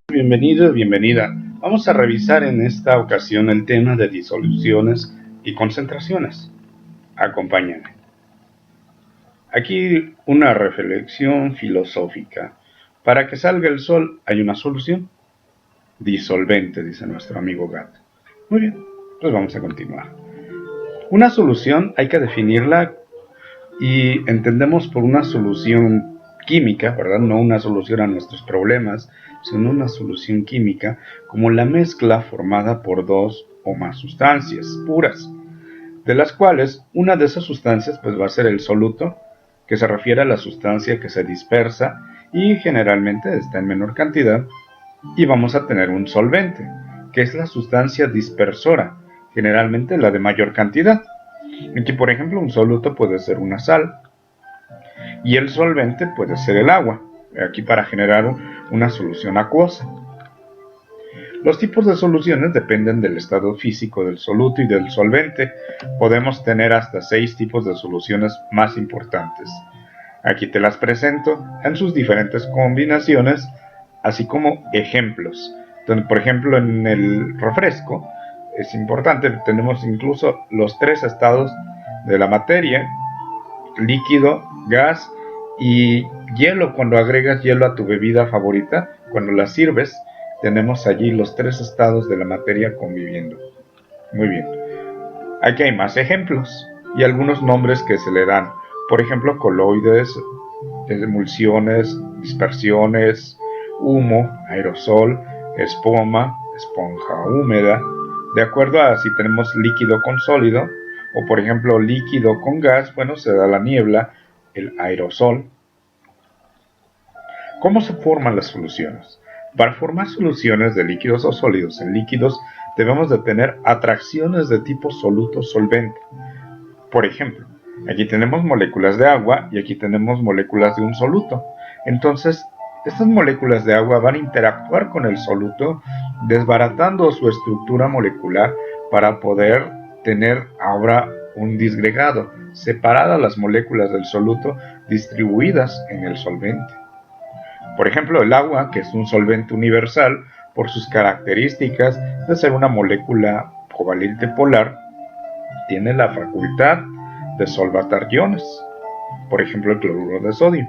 Bienvenido, bienvenida. Vamos a revisar en esta ocasión el tema de disoluciones y concentraciones. Acompáñame. Aquí una reflexión filosófica. Para que salga el sol hay una solución. Disolvente, dice nuestro amigo Gat. Muy bien, pues vamos a continuar. Una solución hay que definirla y entendemos por una solución química, ¿verdad? No una solución a nuestros problemas, sino una solución química como la mezcla formada por dos o más sustancias puras, de las cuales una de esas sustancias pues va a ser el soluto, que se refiere a la sustancia que se dispersa y generalmente está en menor cantidad, y vamos a tener un solvente, que es la sustancia dispersora, generalmente la de mayor cantidad. Aquí, por ejemplo, un soluto puede ser una sal y el solvente puede ser el agua, aquí para generar una solución acuosa. Los tipos de soluciones dependen del estado físico del soluto y del solvente. Podemos tener hasta 6 tipos de soluciones más importantes. Aquí te las presento en sus diferentes combinaciones, así como ejemplos. Entonces, por ejemplo, en el refresco es importante, tenemos incluso los 3 estados de la materia: líquido, gas y hielo. Cuando agregas hielo a tu bebida favorita, cuando la sirves, tenemos allí los 3 estados de la materia conviviendo. Muy bien. Aquí hay más ejemplos y algunos nombres que se le dan. Por ejemplo, coloides, emulsiones, dispersiones, humo, aerosol, espuma, esponja húmeda, de acuerdo a si tenemos líquido con sólido, o por ejemplo líquido con gas, bueno, se da la niebla, el aerosol. ¿Cómo se forman las soluciones? Para formar soluciones de líquidos o sólidos en líquidos, debemos de tener atracciones de tipo soluto-solvente. Por ejemplo, aquí tenemos moléculas de agua y aquí tenemos moléculas de un soluto. Entonces, estas moléculas de agua van a interactuar con el soluto, desbaratando su estructura molecular para poder tener ahora un disgregado, separadas las moléculas del soluto, distribuidas en el solvente. Por ejemplo, el agua, que es un solvente universal, por sus características de ser una molécula covalente polar, tiene la facultad de solvatar iones, por ejemplo el cloruro de sodio.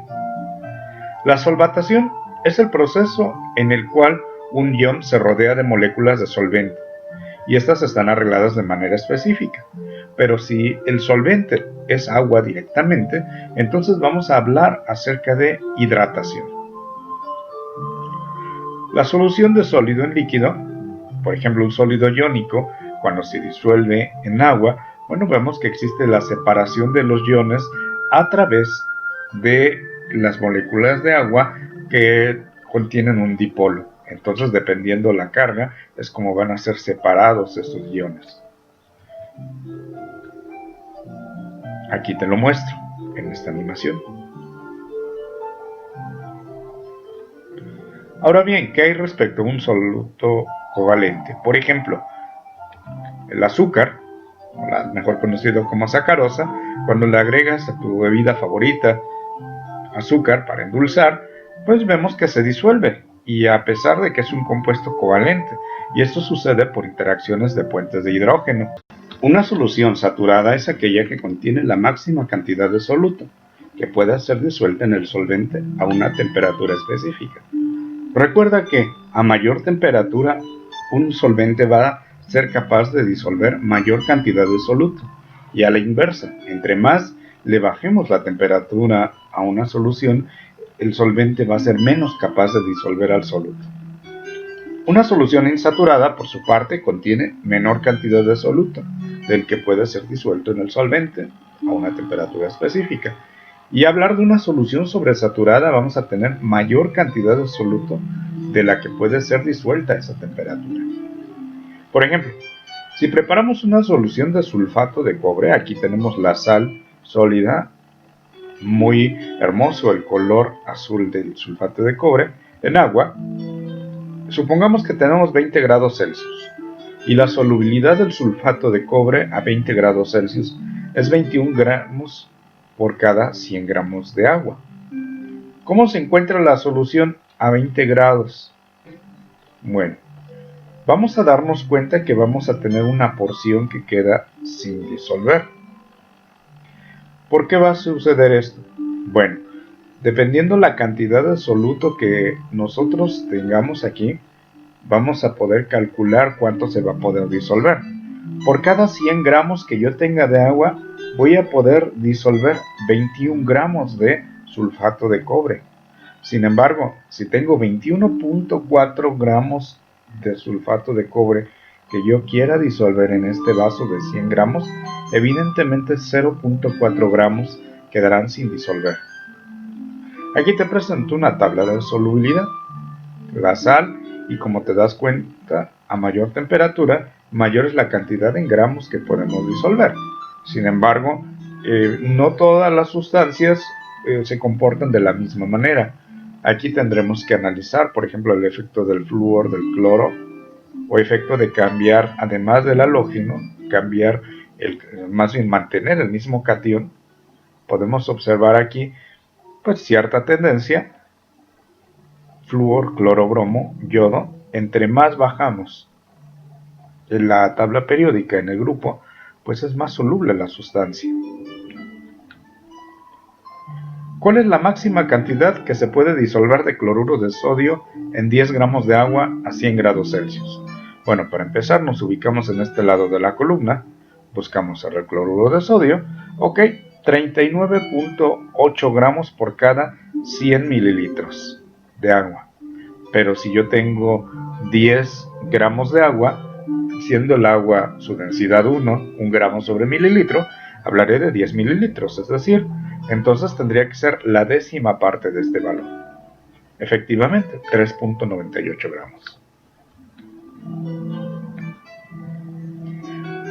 La solvatación es el proceso en el cual un ion se rodea de moléculas de solvente, y estas están arregladas de manera específica. Pero si el solvente es agua directamente, entonces vamos a hablar acerca de hidratación. La solución de sólido en líquido, por ejemplo un sólido iónico, cuando se disuelve en agua, bueno, vemos que existe la separación de los iones a través de las moléculas de agua que contienen un dipolo. Entonces, dependiendo la carga, es como van a ser separados estos iones. Aquí te lo muestro en esta animación. Ahora bien, ¿qué hay respecto a un soluto covalente? Por ejemplo, el azúcar, mejor conocido como sacarosa, cuando le agregas a tu bebida favorita azúcar para endulzar, pues vemos que se disuelve, y a pesar de que es un compuesto covalente, y esto sucede por interacciones de puentes de hidrógeno. Una solución saturada es aquella que contiene la máxima cantidad de soluto, que pueda ser disuelta en el solvente a una temperatura específica. Recuerda que a mayor temperatura un solvente va a ser capaz de disolver mayor cantidad de soluto, y a la inversa, entre más le bajemos la temperatura a una solución, el solvente va a ser menos capaz de disolver al soluto. Una solución insaturada, por su parte, contiene menor cantidad de soluto, del que puede ser disuelto en el solvente a una temperatura específica. Y hablar de una solución sobresaturada, vamos a tener mayor cantidad de soluto de la que puede ser disuelta a esa temperatura. Por ejemplo, si preparamos una solución de sulfato de cobre, aquí tenemos la sal sólida, muy hermoso el color azul del sulfato de cobre, en agua. Supongamos que tenemos 20 grados Celsius y la solubilidad del sulfato de cobre a 20 grados Celsius es 21 gramos por cada 100 gramos de agua. ¿Cómo se encuentra la solución a 20 grados? Bueno, vamos a darnos cuenta que vamos a tener una porción que queda sin disolver. ¿Por qué va a suceder esto? Bueno, dependiendo la cantidad de soluto que nosotros tengamos aquí, vamos a poder calcular cuánto se va a poder disolver. Por cada 100 gramos que yo tenga de agua, voy a poder disolver 21 gramos de sulfato de cobre. Sin embargo, si tengo 21.4 gramos de sulfato de cobre que yo quiera disolver en este vaso de 100 gramos, evidentemente 0.4 gramos quedarán sin disolver. Aquí te presento una tabla de solubilidad. La sal, y como te das cuenta, a mayor temperatura, mayor es la cantidad en gramos que podemos disolver. Sin embargo, no todas las sustancias se comportan de la misma manera. Aquí tendremos que analizar, por ejemplo, el efecto del flúor, del cloro, o efecto de cambiar, además del halógeno, más bien mantener el mismo catión. Podemos observar aquí pues cierta tendencia, flúor, cloro, bromo, yodo. Entre más bajamos en la tabla periódica en el grupo, pues es más soluble la sustancia. ¿Cuál es la máxima cantidad que se puede disolver de cloruro de sodio en 10 gramos de agua a 100 grados Celsius? Bueno, para empezar nos ubicamos en este lado de la columna, buscamos el cloruro de sodio, ok, 39.8 gramos por cada 100 mililitros de agua. Pero si yo tengo 10 gramos de agua, siendo el agua su densidad 1 gramo sobre mililitro, hablaré de 10 mililitros, es decir, entonces tendría que ser la décima parte de este valor. Efectivamente, 3.98 gramos.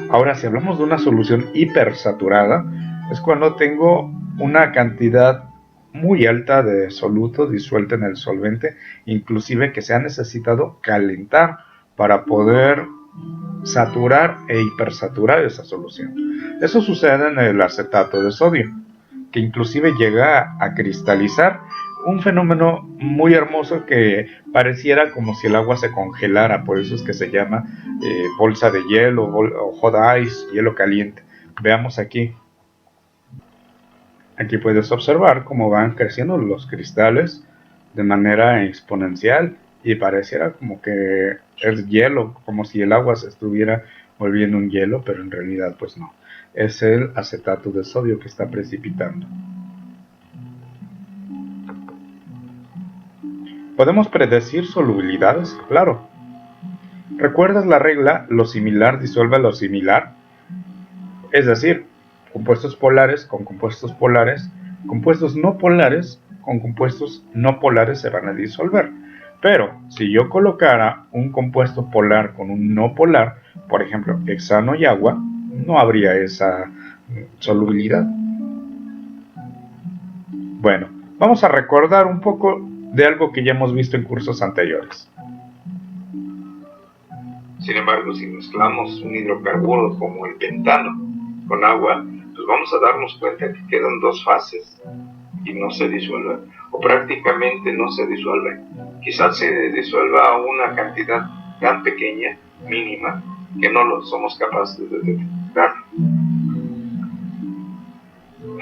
Ahora, si hablamos de una solución hipersaturada, es cuando tengo una cantidad muy alta de soluto disuelta en el solvente, inclusive que se ha necesitado calentar para poder saturar e hipersaturar esa solución. Eso sucede en el acetato de sodio, que inclusive llega a cristalizar, un fenómeno muy hermoso que pareciera como si el agua se congelara, por eso es que se llama bolsa de hielo o hot ice, hielo caliente. Veamos aquí. Aquí puedes observar cómo van creciendo los cristales de manera exponencial y pareciera como que es hielo, como si el agua se estuviera volviendo un hielo, pero en realidad pues no. Es el acetato de sodio que está precipitando. ¿Podemos predecir solubilidades? Claro. ¿Recuerdas la regla lo similar disuelve lo similar? Es decir, compuestos polares con compuestos polares, compuestos no polares con compuestos no polares se van a disolver. Pero si yo colocara un compuesto polar con un no polar, por ejemplo, hexano y agua, no habría esa solubilidad. Bueno, vamos a recordar un poco de algo que ya hemos visto en cursos anteriores. Sin embargo, si mezclamos un hidrocarburo como el pentano con agua, pues vamos a darnos cuenta que quedan dos fases y no se disuelven, o prácticamente no se disuelven. Quizás se disuelva una cantidad tan pequeña, mínima, que no lo somos capaces de detectar.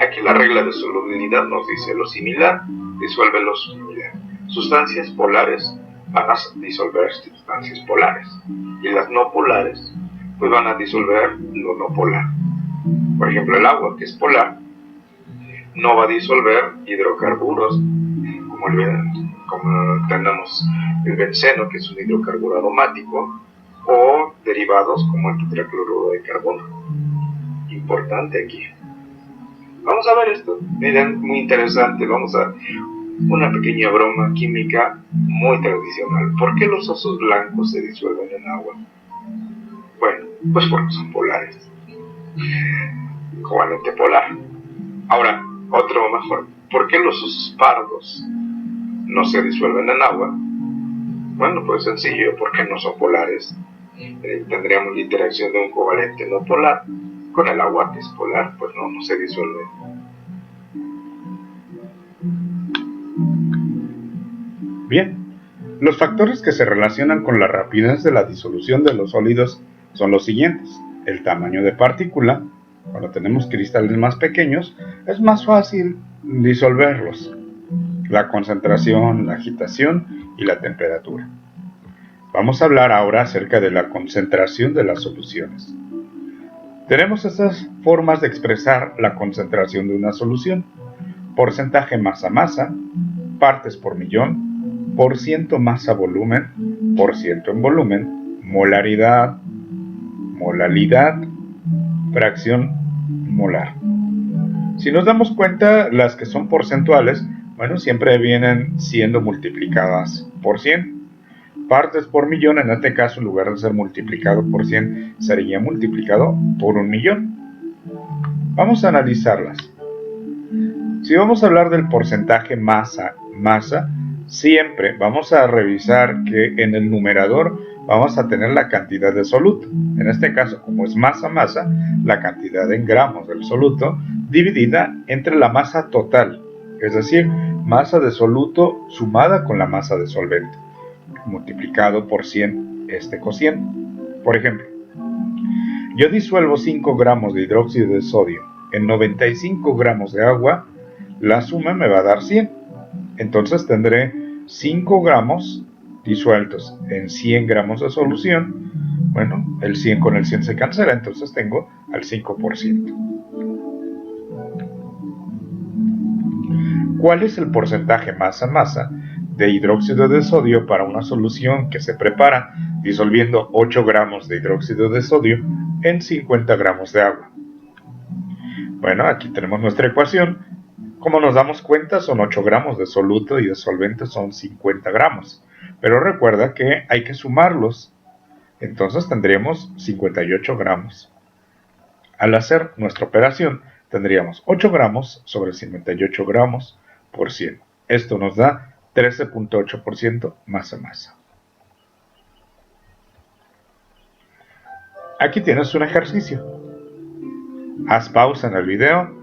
Aquí la regla de solubilidad nos dice lo similar disuelve lo similar. Sustancias polares van a disolver sustancias polares y las no polares pues van a disolver lo no polar. Por ejemplo, el agua, que es polar, no va a disolver hidrocarburos como tenemos el benceno, que es un hidrocarburo aromático, o derivados como el tetracloruro de carbono. Importante aquí. Vamos a ver esto, miren, muy interesante. Vamos a una pequeña broma química muy tradicional. ¿Por qué los osos blancos se disuelven en agua? Bueno, pues porque son polares. Covalente polar. Ahora, otro mejor. ¿Por qué los osos pardos no se disuelven en agua? Bueno, pues sencillo, porque no son polares. Tendríamos la interacción de un covalente no polar con el agua, que es polar, pues no se disuelve. Bien, Los factores que se relacionan con la rapidez de la disolución de los sólidos son los siguientes. El tamaño de partícula. Cuando tenemos cristales más pequeños, es más fácil disolverlos. La concentración, la agitación y la temperatura. Vamos a hablar ahora acerca de la concentración de las soluciones. Tenemos estas formas de expresar la concentración de una solución. Porcentaje masa-masa, partes por millón, por ciento masa-volumen, por ciento en volumen, molaridad, molalidad, fracción molar. Si nos damos cuenta, las que son porcentuales, bueno, siempre vienen siendo multiplicadas por 100. Partes por millón, en este caso, en lugar de ser multiplicado por 100, sería multiplicado por 1.000.000. Vamos a analizarlas. Si vamos a hablar del porcentaje masa, siempre vamos a revisar que en el numerador vamos a tener la cantidad de soluto. En este caso, como es masa, la cantidad en gramos del soluto dividida entre la masa total, es decir, masa de soluto sumada con la masa de solvente, multiplicado por 100 este cociente. Por ejemplo, yo disuelvo 5 gramos de hidróxido de sodio en 95 gramos de agua, la suma me va a dar 100. Entonces tendré 5 gramos disueltos en 100 gramos de solución. Bueno, el 100 con el 100 se cancela, entonces tengo al 5%. ¿Cuál es el porcentaje masa de hidróxido de sodio para una solución que se prepara disolviendo 8 gramos de hidróxido de sodio en 50 gramos de agua? Bueno, aquí tenemos nuestra ecuación. Como nos damos cuenta, son 8 gramos de soluto y de solvente son 50 gramos. Pero recuerda que hay que sumarlos. Entonces tendríamos 58 gramos. Al hacer nuestra operación, tendríamos 8 gramos sobre 58 gramos por 100. Esto nos da 13.8% masa. Aquí tienes un ejercicio. Haz pausa en el video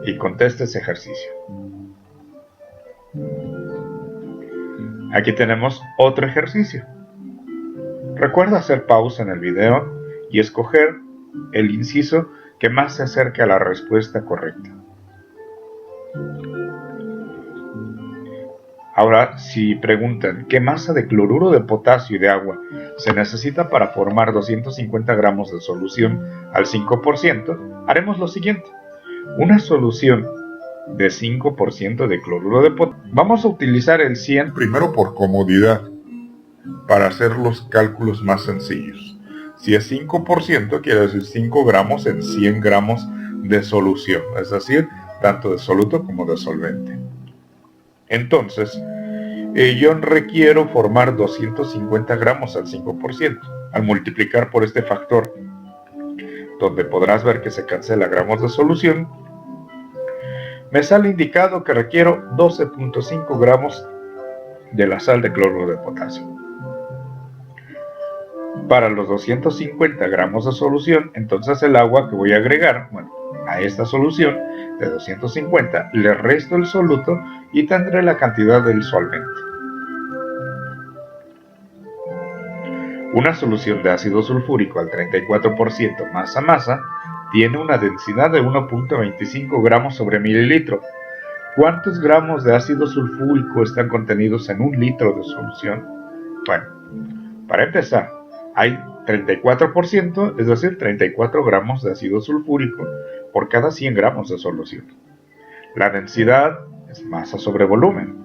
y contesta ese ejercicio. Aquí tenemos otro ejercicio. Recuerda hacer pausa en el video y escoger el inciso que más se acerque a la respuesta correcta. Ahora, si preguntan qué masa de cloruro de potasio y de agua se necesita para formar 250 gramos de solución al 5%, haremos lo siguiente. Una solución de 5% de cloruro de potasio. Vamos a utilizar el 100 primero por comodidad, para hacer los cálculos más sencillos. Si es 5%, quiere decir 5 gramos en 100 gramos de solución, es decir, tanto de soluto como de solvente. Entonces, yo requiero formar 250 gramos al 5%. Al multiplicar por este factor, donde podrás ver que se cancela gramos de solución, me sale indicado que requiero 12.5 gramos de la sal de cloruro de potasio. Para los 250 gramos de solución, entonces el agua que voy a agregar, a esta solución de 250, le resto el soluto y tendré la cantidad del solvente. Una solución de ácido sulfúrico al 34% masa tiene una densidad de 1.25 gramos sobre mililitro. ¿Cuántos gramos de ácido sulfúrico están contenidos en 1 litro de solución? Bueno, para empezar, hay 34%, es decir, 34 gramos de ácido sulfúrico por cada 100 gramos de solución. La densidad es masa sobre volumen.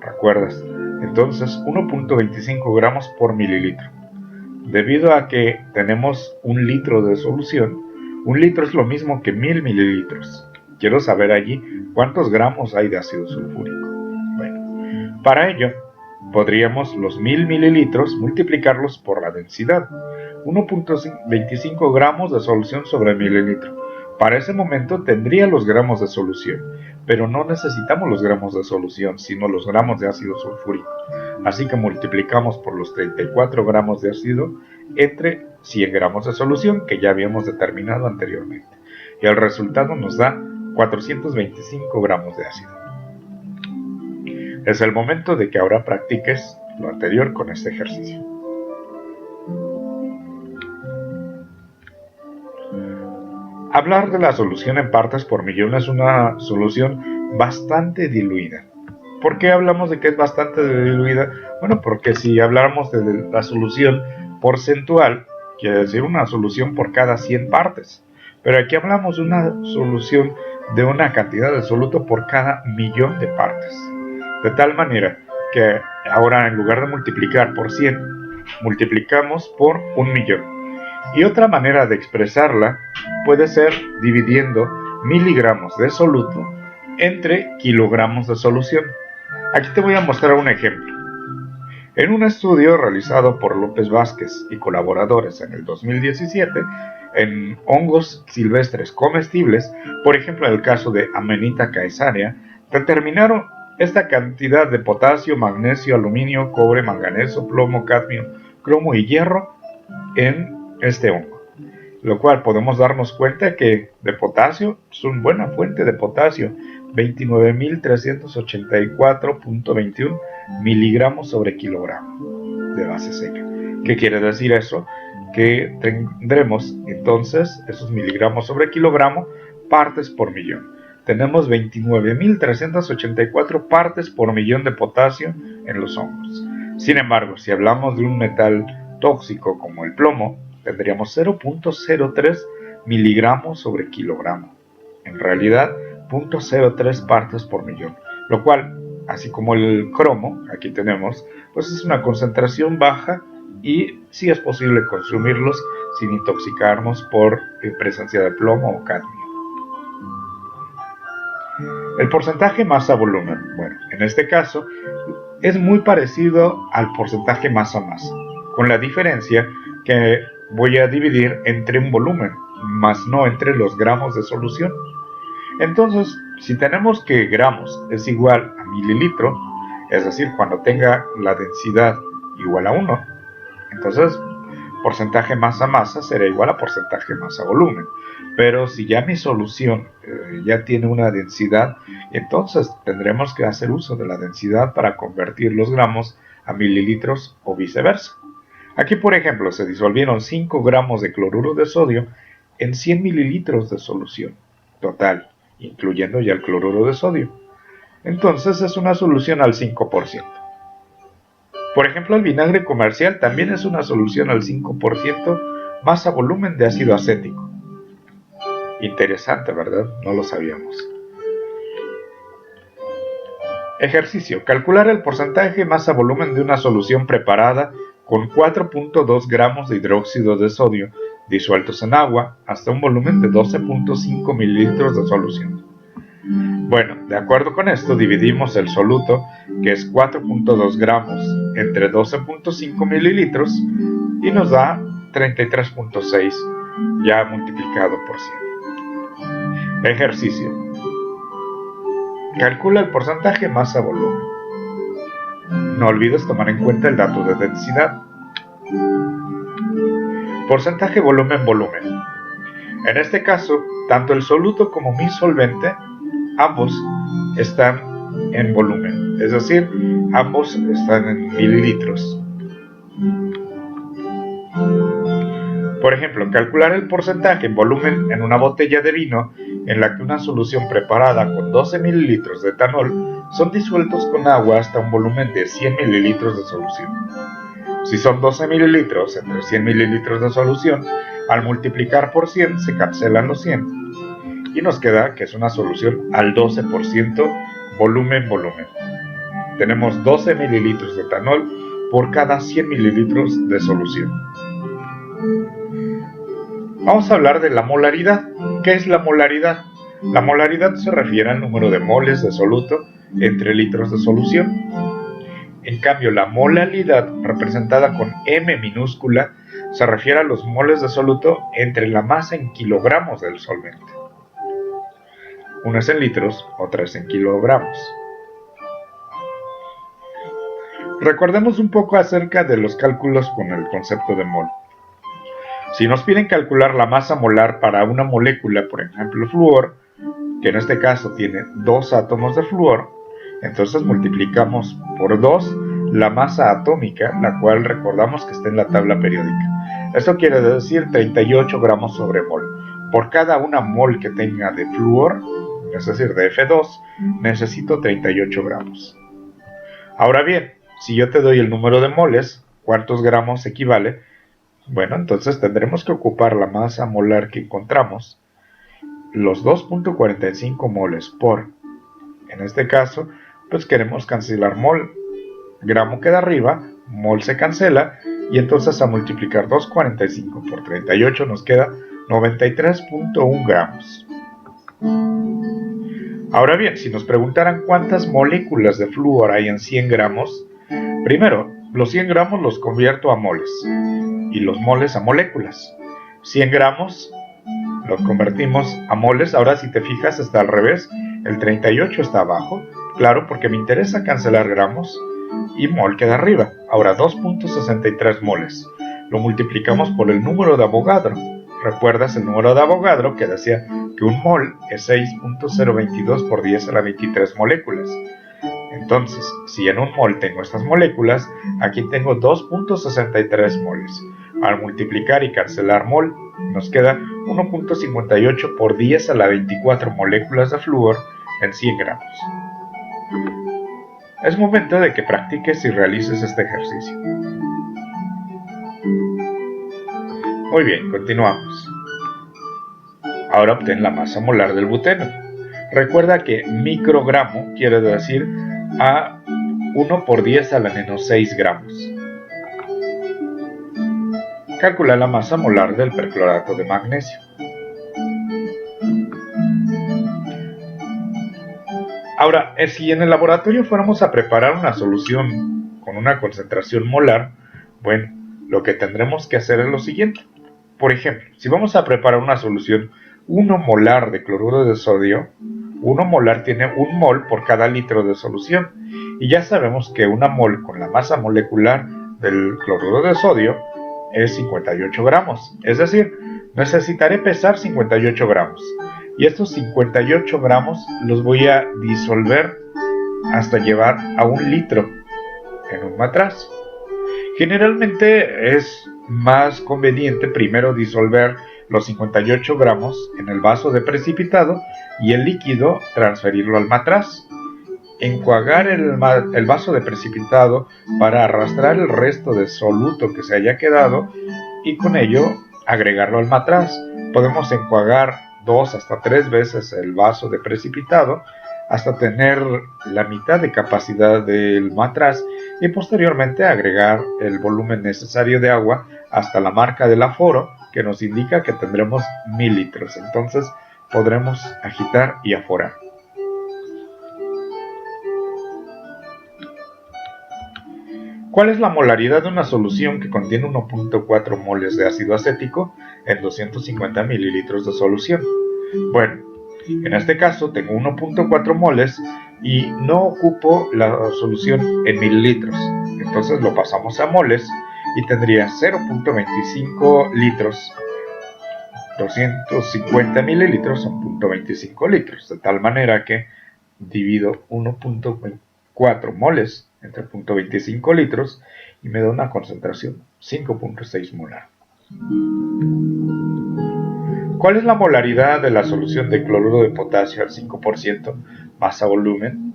¿Recuerdas? Entonces, 1.25 gramos por mililitro. Debido a que tenemos 1 litro de solución, 1 litro es lo mismo que 1000 mililitros. Quiero saber allí cuántos gramos hay de ácido sulfúrico. Bueno, para ello, podríamos los 1000 mililitros multiplicarlos por la densidad, 1.25 gramos de solución sobre mililitro. Para ese momento tendría los gramos de solución, pero no necesitamos los gramos de solución, sino los gramos de ácido sulfúrico. Así que multiplicamos por los 34 gramos de ácido entre 100 gramos de solución que ya habíamos determinado anteriormente. Y el resultado nos da 425 gramos de ácido. Es el momento de que ahora practiques lo anterior con este ejercicio. Hablar de la solución en partes por millón es una solución bastante diluida. ¿Por qué hablamos de que es bastante diluida? Bueno, porque si habláramos de la solución porcentual, quiere decir una solución por cada 100 partes. Pero aquí hablamos de una solución de una cantidad de soluto por cada millón de partes. De tal manera que ahora en lugar de multiplicar por 100, multiplicamos por 1.000.000. Y otra manera de expresarla puede ser dividiendo miligramos de soluto entre kilogramos de solución. Aquí te voy a mostrar un ejemplo. En un estudio realizado por López Vázquez y colaboradores en el 2017, en hongos silvestres comestibles, por ejemplo en el caso de Amanita caesarea, determinaron esta cantidad de potasio, magnesio, aluminio, cobre, manganeso, plomo, cadmio, cromo y hierro en este hongo. Lo cual podemos darnos cuenta que de potasio es una buena fuente de potasio, 29.384.21 miligramos sobre kilogramo de base seca. ¿Qué quiere decir eso? Que tendremos entonces esos miligramos sobre kilogramo partes por millón. Tenemos 29.384 partes por millón de potasio en los hongos. Sin embargo, si hablamos de un metal tóxico como el plomo, tendríamos 0.03 miligramos sobre kilogramo. En realidad, 0.03 partes por millón, lo cual, así como el cromo, aquí tenemos, pues es una concentración baja y sí es posible consumirlos sin intoxicarnos por presencia de plomo o cadmio. El porcentaje masa-volumen, bueno, en este caso es muy parecido al porcentaje masa-masa, con la diferencia que voy a dividir entre un volumen, más no entre los gramos de solución. Entonces, si tenemos que gramos es igual a mililitro, es decir, cuando tenga la densidad igual a 1, entonces porcentaje masa-masa será igual a porcentaje masa-volumen. Pero si ya mi solución ya tiene una densidad, entonces tendremos que hacer uso de la densidad para convertir los gramos a mililitros o viceversa. Aquí, por ejemplo, se disolvieron 5 gramos de cloruro de sodio en 100 mililitros de solución total, incluyendo ya el cloruro de sodio. Entonces es una solución al 5%. Por ejemplo, el vinagre comercial también es una solución al 5% masa volumen de ácido acético. Interesante, ¿verdad? No lo sabíamos. Ejercicio. Calcular el porcentaje masa volumen de una solución preparada con 4.2 gramos de hidróxido de sodio disueltos en agua hasta un volumen de 12.5 mililitros de solución. Bueno, de acuerdo con esto dividimos el soluto, que es 4.2 gramos, entre 12.5 mililitros y nos da 33.6 ya multiplicado por 100. Ejercicio. Calcula el porcentaje masa-volumen. No olvides tomar en cuenta el dato de densidad. Porcentaje volumen-volumen. En este caso, tanto el soluto como mi solvente, ambos están en volumen, es decir, ambos están en mililitros. Por ejemplo, calcular el porcentaje en volumen en una botella de vino en la que una solución preparada con 12 mililitros de etanol son disueltos con agua hasta un volumen de 100 mililitros de solución. Si son 12 mililitros entre 100 mililitros de solución, al multiplicar por 100 se cancelan los 100 y nos queda que es una solución al 12% volumen-volumen. Tenemos 12 mililitros de etanol por cada 100 mililitros de solución. Vamos a hablar de la molaridad. ¿Qué es la molaridad? La molaridad se refiere al número de moles de soluto entre litros de solución. En cambio, la molalidad, representada con M minúscula, se refiere a los moles de soluto entre la masa en kilogramos del solvente. Una es en litros, otra es en kilogramos. Recordemos un poco acerca de los cálculos con el concepto de mol. Si nos piden calcular la masa molar para una molécula, por ejemplo flúor, que en este caso tiene 2 átomos de flúor, entonces multiplicamos por 2 la masa atómica, la cual recordamos que está en la tabla periódica. Esto quiere decir 38 gramos sobre mol. Por cada una mol que tenga de flúor, es decir, de F2, necesito 38 gramos. Ahora bien, si yo te doy el número de moles, ¿cuántos gramos equivale? Bueno, entonces tendremos que ocupar la masa molar que encontramos, los 2.45 moles por, en este caso, pues queremos cancelar mol, gramo queda arriba, mol se cancela, y entonces a multiplicar 2.45 por 38 nos queda 93.1 gramos. Ahora bien, si nos preguntaran cuántas moléculas de flúor hay en 100 gramos, primero, los 100 gramos los convierto a moles, y los moles a moléculas. 100 gramos los convertimos a moles. Ahora si te fijas está al revés, el 38 está abajo, claro, porque me interesa cancelar gramos, y mol queda arriba. Ahora 2.63 moles, lo multiplicamos por el número de Avogadro. ¿Recuerdas el número de Avogadro que decía que un mol es 6.022 por 10 a la 23 moléculas? Entonces, si en un mol tengo estas moléculas, aquí tengo 2.63 moles. Al multiplicar y cancelar mol, nos queda 1.58 por 10 a la 24 moléculas de flúor en 100 gramos. Es momento de que practiques y realices este ejercicio. Muy bien, continuamos. Ahora obtén la masa molar del buteno. Recuerda que microgramo quiere decir a 1 por 10 a la menos 6 gramos. Calcula la masa molar del perclorato de magnesio. Ahora, si en el laboratorio fuéramos a preparar una solución con una concentración molar, bueno, lo que tendremos que hacer es lo siguiente. Por ejemplo, si vamos a preparar una solución 1 molar de cloruro de sodio, 1 molar tiene 1 mol por cada litro de solución, y ya sabemos que 1 mol con la masa molecular del cloruro de sodio es 58 gramos, es decir, necesitaré pesar 58 gramos, y estos 58 gramos los voy a disolver hasta llevar a 1 litro en un matraz. Generalmente es más conveniente primero disolver los 58 gramos en el vaso de precipitado y el líquido transferirlo al matraz. Enjuagar el vaso de precipitado para arrastrar el resto de soluto que se haya quedado y con ello agregarlo al matraz. Podemos enjuagar 2 hasta 3 veces el vaso de precipitado hasta tener la mitad de capacidad del matraz y posteriormente agregar el volumen necesario de agua hasta la marca del aforo, que nos indica que tendremos 1000 litros. Entonces podremos agitar y aforar. ¿Cuál es la molaridad de una solución que contiene 1.4 moles de ácido acético en 250 mililitros de solución? Bueno, en este caso tengo 1.4 moles y no ocupo la solución en mililitros. Entonces lo pasamos a moles y tendría 0.25 litros. 250 mililitros son 0.25 litros, de tal manera que divido 1.4 moles entre 0.25 litros y me da una concentración 5.6 molar. ¿Cuál es la molaridad de la solución de cloruro de potasio al 5% masa volumen?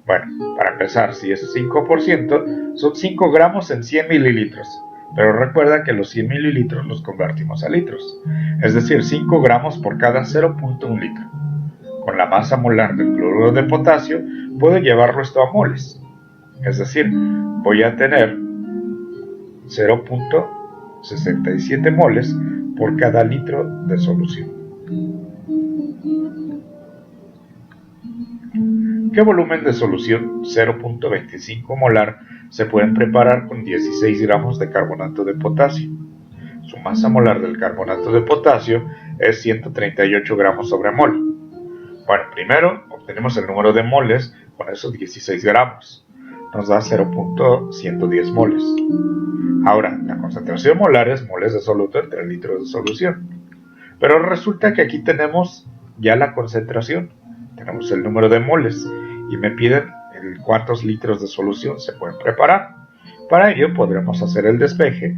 Bueno, para empezar, si es 5%, son 5 gramos en 100 mililitros. Pero recuerda que los 100 mililitros los convertimos a litros, es decir, 5 gramos por cada 0.1 litro. Con la masa molar del cloruro de potasio puedo llevarlo esto a moles, es decir, voy a tener 0.67 moles por cada litro de solución. ¿Qué volumen de solución 0.25 molar se pueden preparar con 16 gramos de carbonato de potasio? Su masa molar del carbonato de potasio es 138 gramos sobre mol. Bueno, primero obtenemos el número de moles con esos 16 gramos. Nos da 0.110 moles. Ahora, la concentración molar es moles de soluto entre litros de solución. Pero resulta que aquí tenemos ya la concentración. Tenemos el número de moles y me piden cuántos litros de solución se pueden preparar. Para ello podremos hacer el despeje,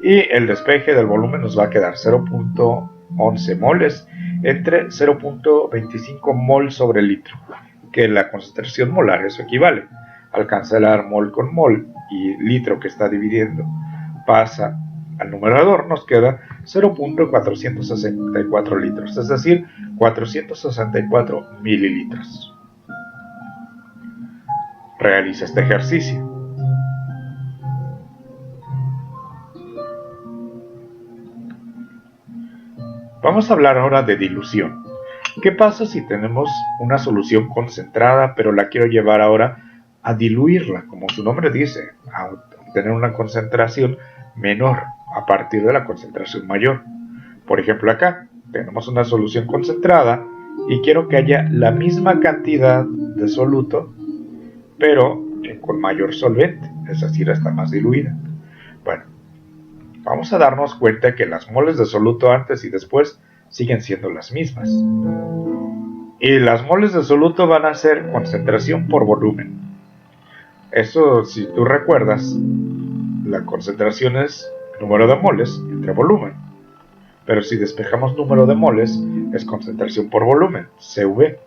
y el despeje del volumen nos va a quedar 0.11 moles entre 0.25 mol sobre litro, que la concentración molar eso equivale. Al cancelar mol con mol y litro que está dividiendo pasa al numerador, nos queda 0.464 litros, es decir, 464 mililitros. Realiza este ejercicio. Vamos a hablar ahora de dilución. ¿Qué pasa si tenemos una solución concentrada, pero la quiero llevar ahora a diluirla, como su nombre dice, a obtener una concentración menor a partir de la concentración mayor? Por ejemplo, acá tenemos una solución concentrada y quiero que haya la misma cantidad de soluto, pero con mayor solvente, es decir, está más diluida. Bueno, vamos a darnos cuenta que las moles de soluto antes y después siguen siendo las mismas. Y las moles de soluto van a ser concentración por volumen. Eso, si tú recuerdas, la concentración es número de moles entre volumen. Pero si despejamos número de moles, es concentración por volumen, CV.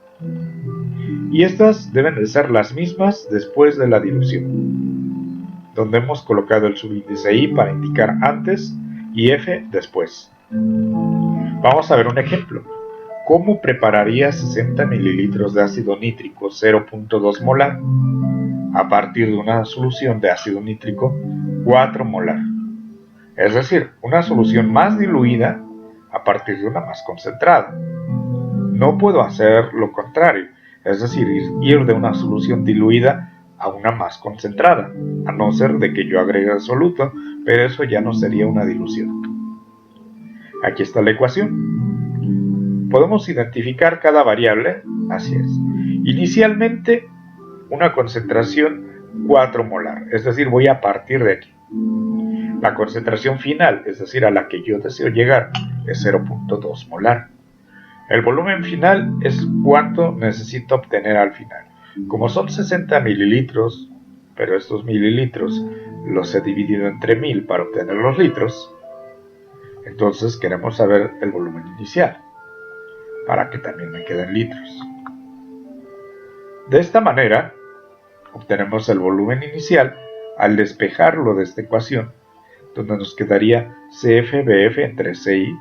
Y estas deben de ser las mismas después de la dilución, donde hemos colocado el subíndice I para indicar antes y F después. Vamos a ver un ejemplo. ¿Cómo prepararía 60 mililitros de ácido nítrico 0.2 molar a partir de una solución de ácido nítrico 4 molar? Es decir, una solución más diluida a partir de una más concentrada. No puedo hacer lo contrario, es decir, ir de una solución diluida a una más concentrada, a no ser de que yo agregue el soluto, pero eso ya no sería una dilución. Aquí está la ecuación. Podemos identificar cada variable, así es. Inicialmente, una concentración 4 molar, es decir, voy a partir de aquí. La concentración final, es decir, a la que yo deseo llegar, es 0.2 molar. El volumen final es cuánto necesito obtener al final. Como son 60 mililitros, pero estos mililitros los he dividido entre 1000 para obtener los litros, entonces queremos saber el volumen inicial, para que también me queden litros. De esta manera, obtenemos el volumen inicial al despejarlo de esta ecuación, donde nos quedaría CFBF entre CI,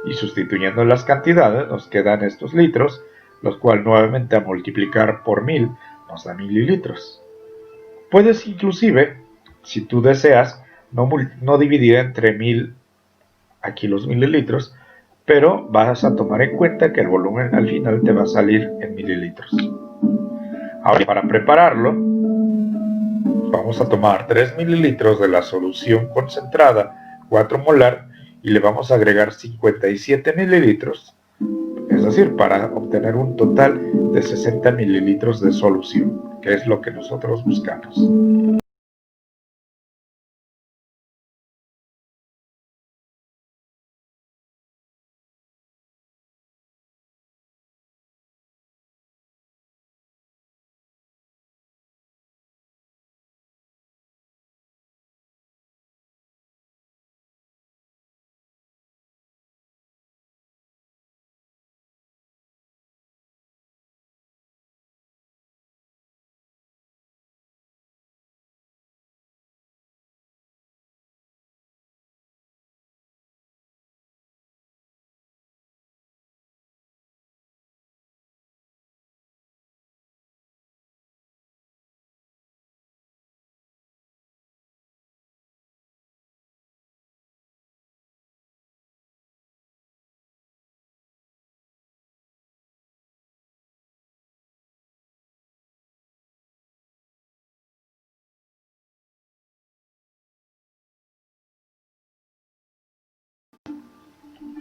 y sustituyendo las cantidades nos quedan estos litros, los cuales nuevamente a multiplicar por 1000 nos da mililitros. Puedes inclusive, si tú deseas, no dividir entre 1000 aquí los mililitros, pero vas a tomar en cuenta que el volumen al final te va a salir en mililitros. Ahora, para prepararlo, vamos a tomar 3 mililitros de la solución concentrada 4 molar y le vamos a agregar 57 mililitros, es decir, para obtener un total de 60 mililitros de solución, que es lo que nosotros buscamos.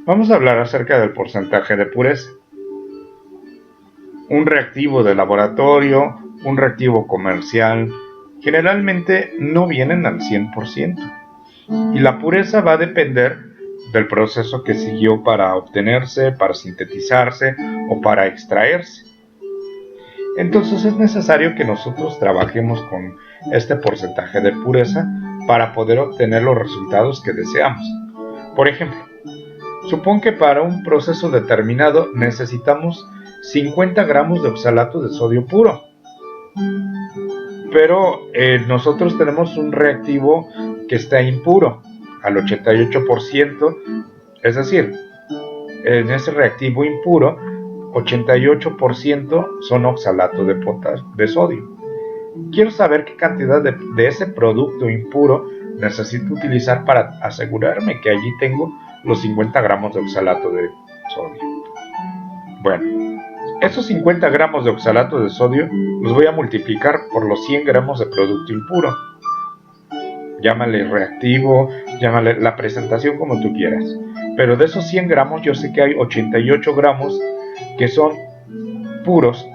Vamos a hablar acerca del porcentaje de pureza. Un reactivo de laboratorio, un reactivo comercial, generalmente no vienen al 100%. Y la pureza va a depender del proceso que siguió para obtenerse, para sintetizarse o para extraerse. Entonces es necesario que nosotros trabajemos con este porcentaje de pureza para poder obtener los resultados que deseamos. Por ejemplo, supón que para un proceso determinado necesitamos 50 gramos de oxalato de sodio puro, pero nosotros tenemos un reactivo que está impuro al 88%, es decir, en ese reactivo impuro 88% son oxalato de sodio. Quiero saber qué cantidad de ese producto impuro necesito utilizar para asegurarme que allí tengo los 50 gramos de oxalato de sodio. Bueno, esos 50 gramos de oxalato de sodio los voy a multiplicar por los 100 gramos de producto impuro. Llámale reactivo, llámale la presentación como tú quieras. Pero de esos 100 gramos yo sé que hay 88 gramos que son puros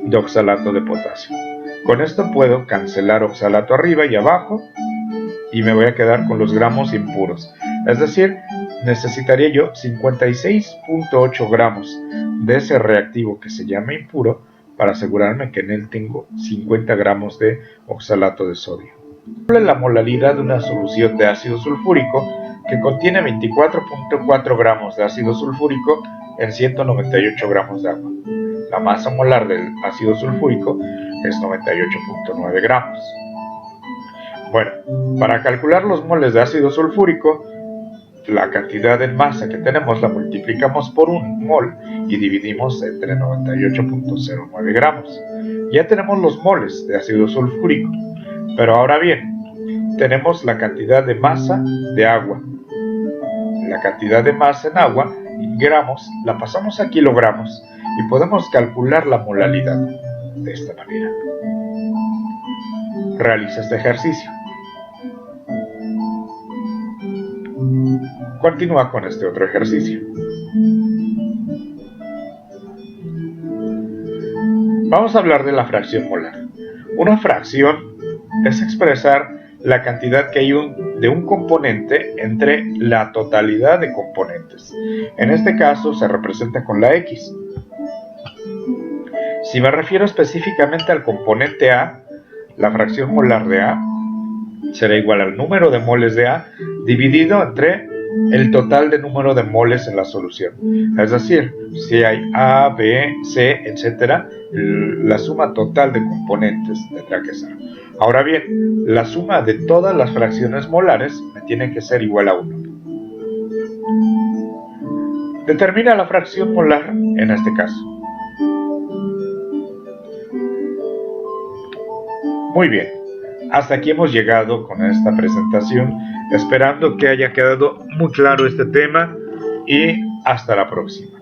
de oxalato de potasio. Con esto puedo cancelar oxalato arriba y abajo y me voy a quedar con los gramos impuros. Es decir, necesitaría yo 56.8 gramos de ese reactivo que se llama impuro para asegurarme que en él tengo 50 gramos de oxalato de sodio. La molaridad de una solución de ácido sulfúrico que contiene 24.4 gramos de ácido sulfúrico en 198 gramos de agua. La masa molar del ácido sulfúrico es 98.9 gramos. Bueno, para calcular los moles de ácido sulfúrico, la cantidad en masa que tenemos la multiplicamos por un mol y dividimos entre 98.09 gramos. Ya tenemos los moles de ácido sulfúrico, pero ahora bien, tenemos la cantidad de masa de agua. La cantidad de masa en agua, en gramos, la pasamos a kilogramos y podemos calcular la molaridad de esta manera. Realiza este ejercicio. Continúa con este otro ejercicio. Vamos a hablar de la fracción molar. Una fracción es expresar la cantidad que hay de un componente entre la totalidad de componentes. En este caso se representa con la X. Si me refiero específicamente al componente A, la fracción molar de A será igual al número de moles de A dividido entre el total de número de moles en la solución. Es decir, si hay A, B, C, etc., la suma total de componentes tendrá que ser. Ahora bien, la suma de todas las fracciones molares me tiene que ser igual a 1. Determina la fracción molar en este caso. Muy bien, hasta aquí hemos llegado con esta presentación, esperando que haya quedado muy claro este tema y hasta la próxima.